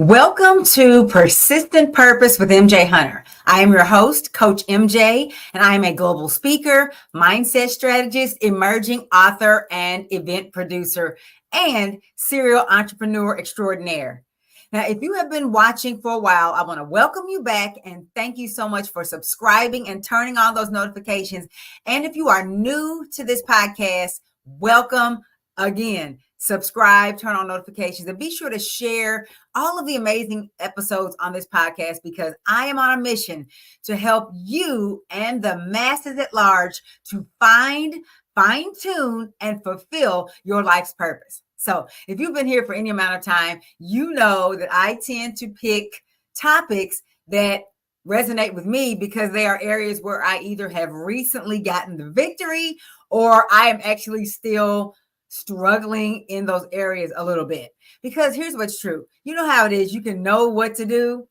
Welcome to Persistent Purpose with MJ Hunter. I am your host, Coach MJ, and I am a global speaker, mindset strategist, emerging author, and event producer, and serial entrepreneur extraordinaire. Now, if you have been watching for a while, I want to welcome you back and thank you so much for subscribing and turning on those notifications. And if you are new to this podcast, welcome again. Subscribe, turn on notifications, and be sure to share all of the amazing episodes on this podcast because I am on a mission to help you and the masses at large to find, fine-tune, and fulfill your life's purpose. So if you've been here for any amount of time, you know that I tend to pick topics that resonate with me because they are areas where I either have recently gotten the victory or I am actually still struggling in those areas a little bit. Because here's what's true. You know how it is. You can know what to do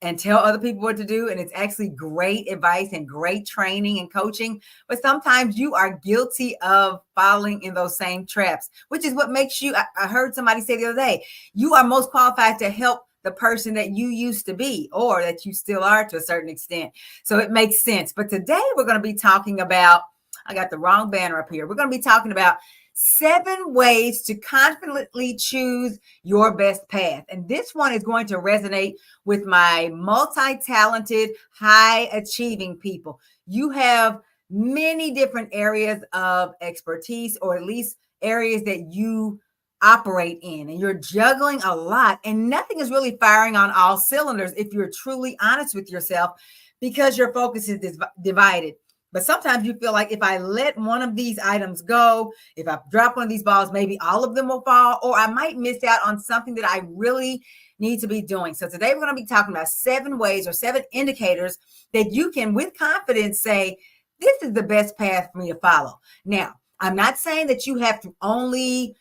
and tell other people what to do. And it's actually great advice and great training and coaching. But sometimes you are guilty of falling in those same traps, which is what makes you, I heard somebody say the other day, you are most qualified to help the person that you used to be or that you still are to a certain extent. So it makes sense. But today we're going to be talking about, I got the wrong banner up here. We're going to be talking about 7 ways to confidently choose your best path. And this one is going to resonate with my multi-talented, high-achieving people. You have many different areas of expertise, or at least areas that you operate in, and you're juggling a lot, and nothing is really firing on all cylinders if you're truly honest with yourself because your focus is divided. But sometimes you feel like if I let one of these items go, if I drop one of these balls, maybe all of them will fall, or I might miss out on something that I really need to be doing. So today we're going to be talking about 7 ways or 7 indicators that you can, with confidence, say, this is the best path for me to follow. Now, I'm not saying that you have to only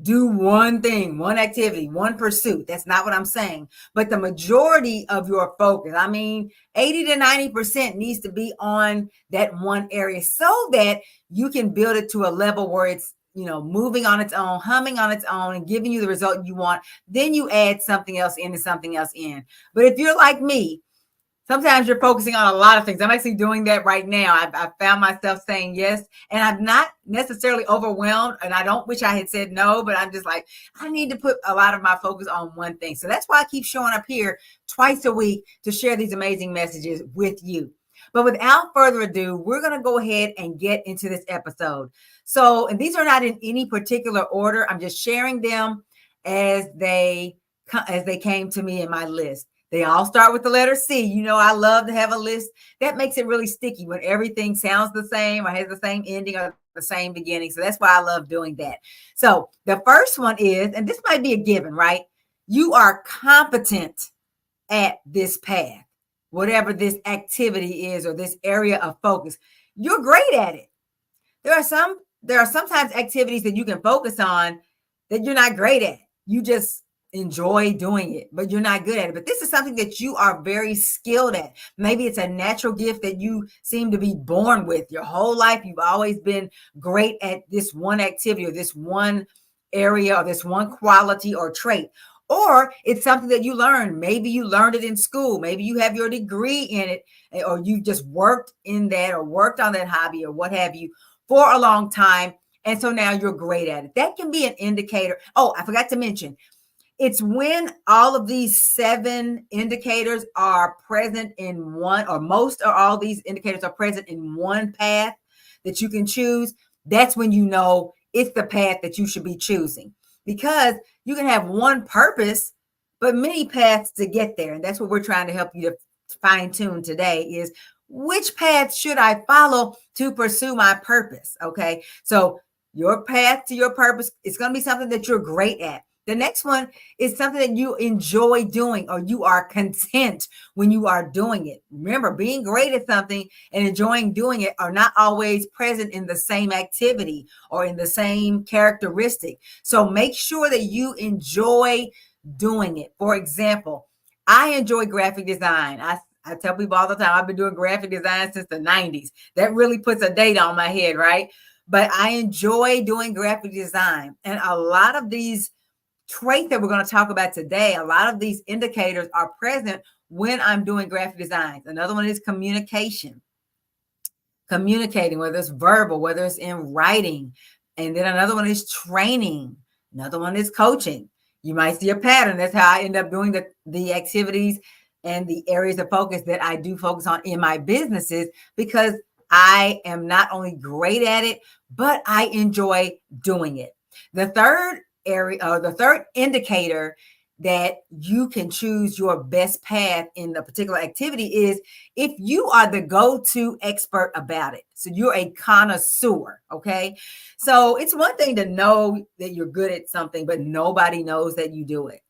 do one thing, one activity, one pursuit. That's not what I'm saying. But the majority of your focus, 80 to 90% needs to be on that one area so that you can build it to a level where it's, moving on its own, humming on its own, and giving you the result you want. Then you add something else in and something else in. But if you're like me, sometimes you're focusing on a lot of things. I'm actually doing that right now. I found myself saying yes, and I'm not necessarily overwhelmed, and I don't wish I had said no, but I'm just like, I need to put a lot of my focus on one thing. So that's why I keep showing up here twice a week to share these amazing messages with you. But without further ado, we're going to go ahead and get into this episode. So, and these are not in any particular order. I'm just sharing them as they came to me in my list. They all start with the letter C. I love to have a list. That makes it really sticky when everything sounds the same or has the same ending or the same beginning. So that's why I love doing that. So the first one is, and this might be a given, right? You are competent at this path, whatever this activity is or this area of focus. You're great at it. There are sometimes activities that you can focus on that you're not great at. You just enjoy doing it, but you're not good at it. But this is something that you are very skilled at. Maybe it's a natural gift that you seem to be born with. Your whole life, you've always been great at this one activity or this one area or this one quality or trait. Or it's something that you learned. Maybe you learned it in school. Maybe you have your degree in it, or you just worked in that or worked on that hobby or what have you for a long time. And so now you're great at it. That can be an indicator. Oh, I forgot to mention, it's when all of these 7 indicators are present in one, or most or all these indicators are present in one path that you can choose. That's when you know it's the path that you should be choosing, because you can have one purpose, but many paths to get there. And that's what we're trying to help you to fine tune today is which path should I follow to pursue my purpose? Okay. So your path to your purpose is going to be something that you're great at. The next one is something that you enjoy doing or you are content when you are doing it. Remember, being great at something and enjoying doing it are not always present in the same activity or in the same characteristic. So make sure that you enjoy doing it. For example, I enjoy graphic design. I tell people all the time, I've been doing graphic design since the 90s. That really puts a date on my head, right? But I enjoy doing graphic design. And a lot of these trait that we're going to talk about today, a lot of these indicators are present when I'm doing graphic designs. Another one is communication. Communicating, whether it's verbal, whether it's in writing. And then another one is training. Another one is coaching. You might see a pattern. That's how I end up doing the activities and the areas of focus that I do focus on in my businesses, because I am not only great at it, but I enjoy doing it. The third the third indicator that you can choose your best path in a particular activity is if you are the go-to expert about it. So you're a connoisseur, okay? So it's one thing to know that you're good at something, but nobody knows that you do it,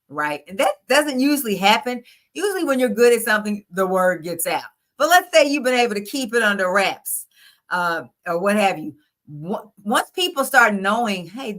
right? And that doesn't usually happen. Usually when you're good at something, the word gets out. But let's say you've been able to keep it under wraps or what have you. Once people start knowing, hey,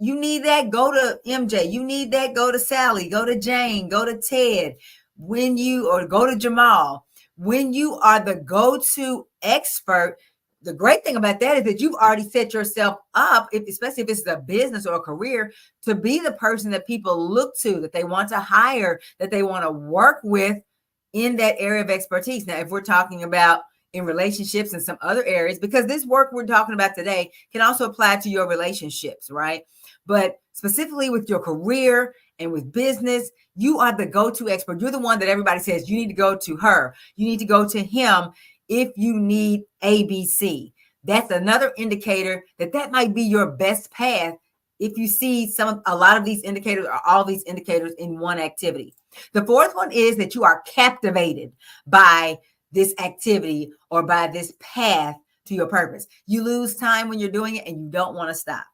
you need that, go to MJ. You need that, go to Sally, go to Jane, go to Ted. Or go to Jamal. When you are the go-to expert, the great thing about that is that you've already set yourself up, especially if it's a business or a career, to be the person that people look to, that they want to hire, that they want to work with in that area of expertise. Now, if we're talking about in relationships and some other areas, because this work we're talking about today can also apply to your relationships, right? But specifically with your career and with business, you are the go-to expert. You're the one that everybody says you need to go to her. You need to go to him if you need ABC. That's another indicator that might be your best path if you see a lot of these indicators or all these indicators in one activity. The fourth one is that you are captivated by this activity or by this path to your purpose. You lose time when you're doing it and you don't want to stop.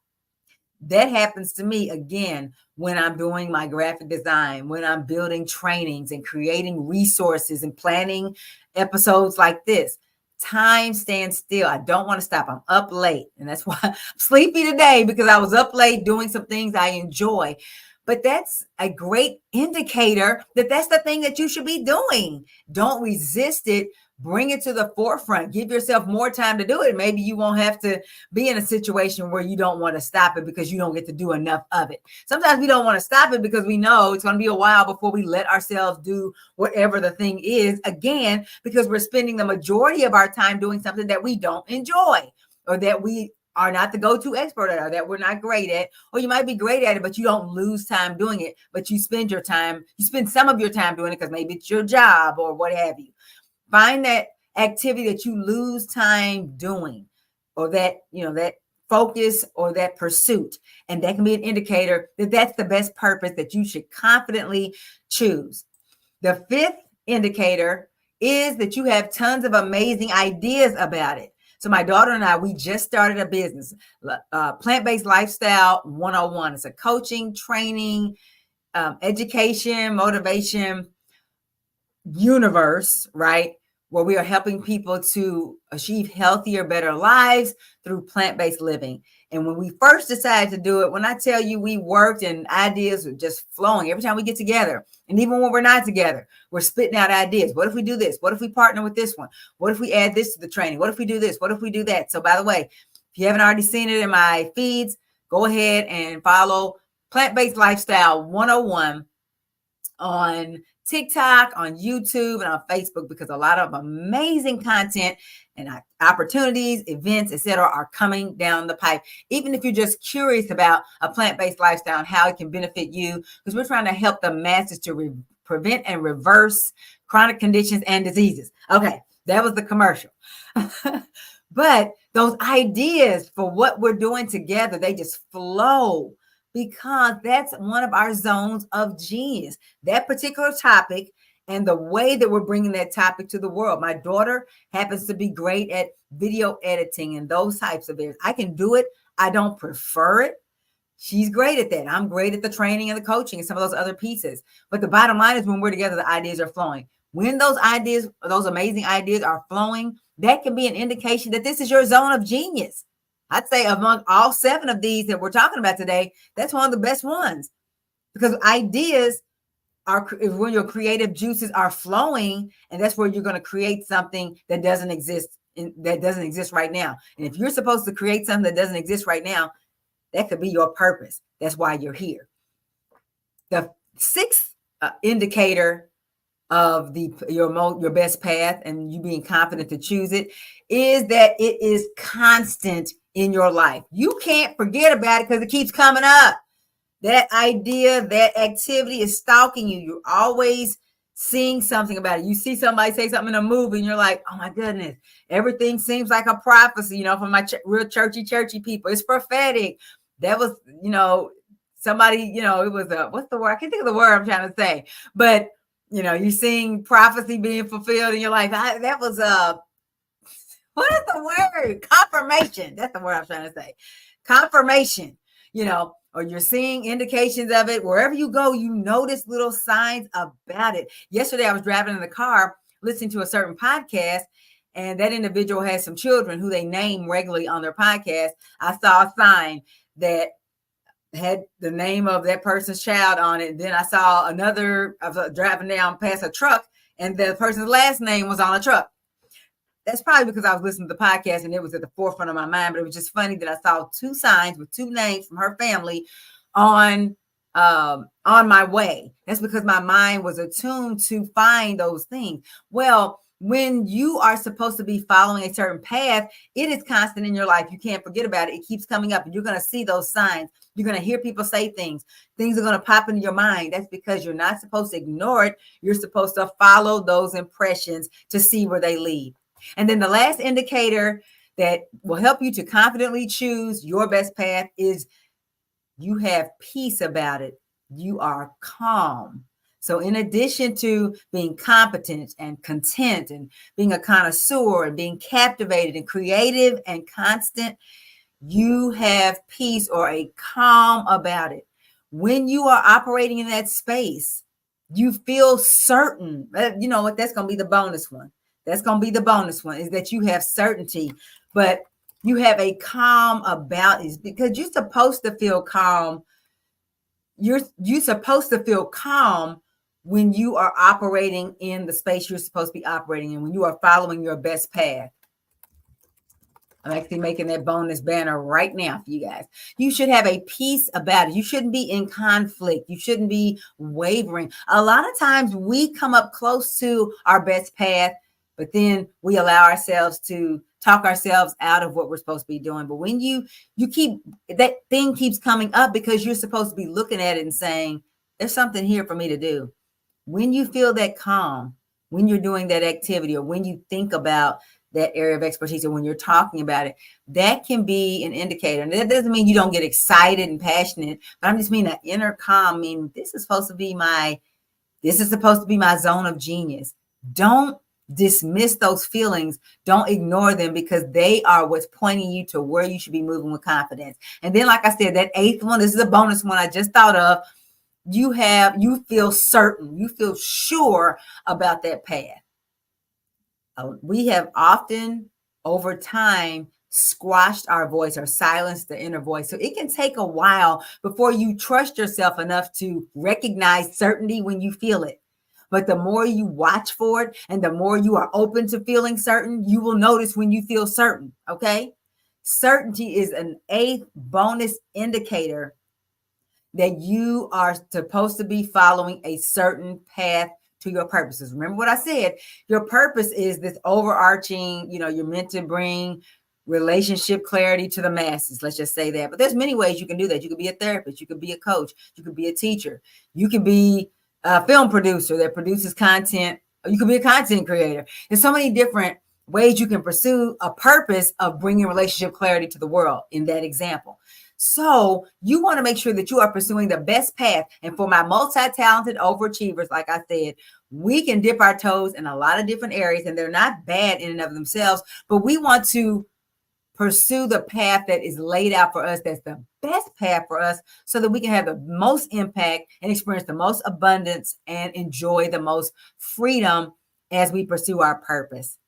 That happens to me again when I'm doing my graphic design, when I'm building trainings and creating resources and planning episodes like this. Time stands still. I don't want to stop. I'm up late. And that's why I'm sleepy today, because I was up late doing some things I enjoy. But that's a great indicator that that's the thing that you should be doing. Don't resist it. Bring it to the forefront. Give yourself more time to do it. Maybe you won't have to be in a situation where you don't want to stop it because you don't get to do enough of it. Sometimes we don't want to stop it because we know it's going to be a while before we let ourselves do whatever the thing is, again, because we're spending the majority of our time doing something that we don't enjoy, or that we are not the go-to expert at, or that we're not great at, or you might be great at it, but you don't lose time doing it, but you spend some of your time doing it because maybe it's your job or what have you. Find that activity that you lose time doing, or that focus or that pursuit. And that can be an indicator that that's the best purpose that you should confidently choose. The fifth indicator is that you have tons of amazing ideas about it. So my daughter and I, we just started a business, Plant-Based Lifestyle 101. It's a coaching, training, education, motivation universe, right? Where we are helping people to achieve healthier, better lives through plant-based living. And when we first decided to do it, when I tell you we worked and ideas were just flowing every time we get together. And even when we're not together, we're spitting out ideas. What if we do this? What if we partner with this one? What if we add this to the training? What if we do this? What if we do that? So by the way, if you haven't already seen it in my feeds, go ahead and follow Plant-Based Lifestyle 101 on TikTok, on YouTube, and on Facebook, because a lot of amazing content and opportunities, events, etc., are coming down the pipe. Even if you're just curious about a plant-based lifestyle and how it can benefit you, because we're trying to help the masses to prevent and reverse chronic conditions and diseases. Okay, that was the commercial. But those ideas for what we're doing together, they just flow, because that's one of our zones of genius, that particular topic and the way that we're bringing that topic to the world. My daughter happens to be great at video editing and those types of areas. I can do it. I don't prefer it. She's great at that. I'm great at the training and the coaching and some of those other pieces. But the bottom line is when we're together, the ideas are flowing. When those ideas, those amazing ideas are flowing, that can be an indication that this is your zone of genius. I'd say among all 7 of these that we're talking about today, that's one of the best ones, because ideas are when your creative juices are flowing, and that's where you're going to create something that doesn't exist right now. And if you're supposed to create something that doesn't exist right now, That could be your purpose. That's why you're here. The sixth indicator of your best path and you being confident to choose it is that it is constant in your life. You can't forget about it because it keeps coming up. That idea, that activity is stalking you. You're always seeing something about it. You see somebody say something in a movie and you're like, oh my goodness, everything seems like a prophecy, from my real churchy people. It's prophetic. That was, somebody, it was what's the word? I can't think of the word I'm trying to say, but you're seeing prophecy being fulfilled in your life. That was what is the word? Confirmation. That's the word I'm trying to say. Confirmation, or you're seeing indications of it. Wherever you go, you notice little signs about it. Yesterday, I was driving in the car, listening to a certain podcast, and that individual has some children who they name regularly on their podcast. I saw a sign that had the name of that person's child on it. And then I saw another, I was driving down past a truck and the person's last name was on a truck. That's probably because I was listening to the podcast and it was at the forefront of my mind, but it was just funny that I saw two signs with two names from her family on my way. That's because my mind was attuned to find those things. Well, when you are supposed to be following a certain path, it is constant in your life. You can't forget about it. It keeps coming up and you're going to see those signs. You're going to hear people say things. Things are going to pop into your mind. That's because you're not supposed to ignore it. You're supposed to follow those impressions to see where they lead. And then the last indicator that will help you to confidently choose your best path is you have peace about it. You are calm. So in addition to being competent and content and being a connoisseur and being captivated and creative and constant, you have peace or a calm about it. When you are operating in that space, you feel certain. You know what? That's going to be the bonus one. That's going to be the bonus one, is that you have certainty, but you have a calm about it because you're supposed to feel calm. You're supposed to feel calm when you are operating in the space you're supposed to be operating in, when you are following your best path. I'm actually making that bonus banner right now for you guys. You should have a peace about it. You shouldn't be in conflict. You shouldn't be wavering. A lot of times we come up close to our best path, but then we allow ourselves to talk ourselves out of what we're supposed to be doing. But when you keep, that thing keeps coming up because you're supposed to be looking at it and saying, there's something here for me to do. When you feel that calm, when you're doing that activity, or when you think about that area of expertise, or when you're talking about it, that can be an indicator. And that doesn't mean you don't get excited and passionate, but I'm just meaning that inner calm. This is supposed to be my zone of genius. Don't dismiss those feelings. Don't ignore them, because they are what's pointing you to where you should be moving with confidence. And then, like I said, that eighth one, this is a bonus one I just thought of. You feel certain, you feel sure about that path. We have often over time squashed our voice or silenced the inner voice. So it can take a while before you trust yourself enough to recognize certainty when you feel it. But the more you watch for it and the more you are open to feeling certain, you will notice when you feel certain. Okay. Certainty is an eighth bonus indicator that you are supposed to be following a certain path to your purposes. Remember what I said, your purpose is this overarching, you're meant to bring relationship clarity to the masses. Let's just say that. But there's many ways you can do that. You could be a therapist. You could be a coach. You could be a teacher. You could be a film producer that produces content. Or you could be a content creator. There's so many different ways you can pursue a purpose of bringing relationship clarity to the world in that example. So you want to make sure that you are pursuing the best path. And for my multi-talented overachievers, like I said, we can dip our toes in a lot of different areas, and they're not bad in and of themselves, but we want to pursue the path that is laid out for us, that's the best path for us, so that we can have the most impact and experience the most abundance and enjoy the most freedom as we pursue our purpose.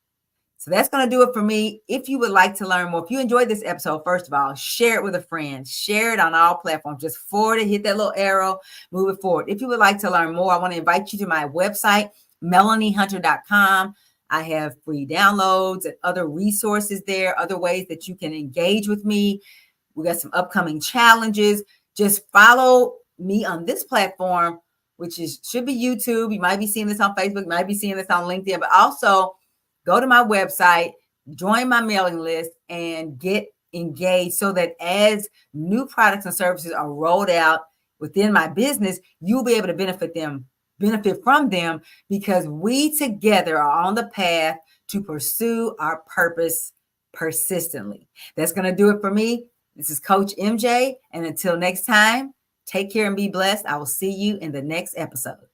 So that's going to do it for me. If you would like to learn more, if you enjoyed this episode, first of all, share it with a friend, share it on all platforms, just forward it, hit that little arrow, move it forward. If you would like to learn more, I want to invite you to my website, melaniehunter.com. I have free downloads and other resources there, other ways that you can engage with me. We got some upcoming challenges. Just follow me on this platform, which should be YouTube. You might be seeing this on Facebook, you might be seeing this on LinkedIn, but also go to my website, join my mailing list, and get engaged so that as new products and services are rolled out within my business, you'll be able to benefit from them, because we together are on the path to pursue our purpose persistently. That's going to do it for me. This is Coach MJ. And until next time, take care and be blessed. I will see you in the next episode.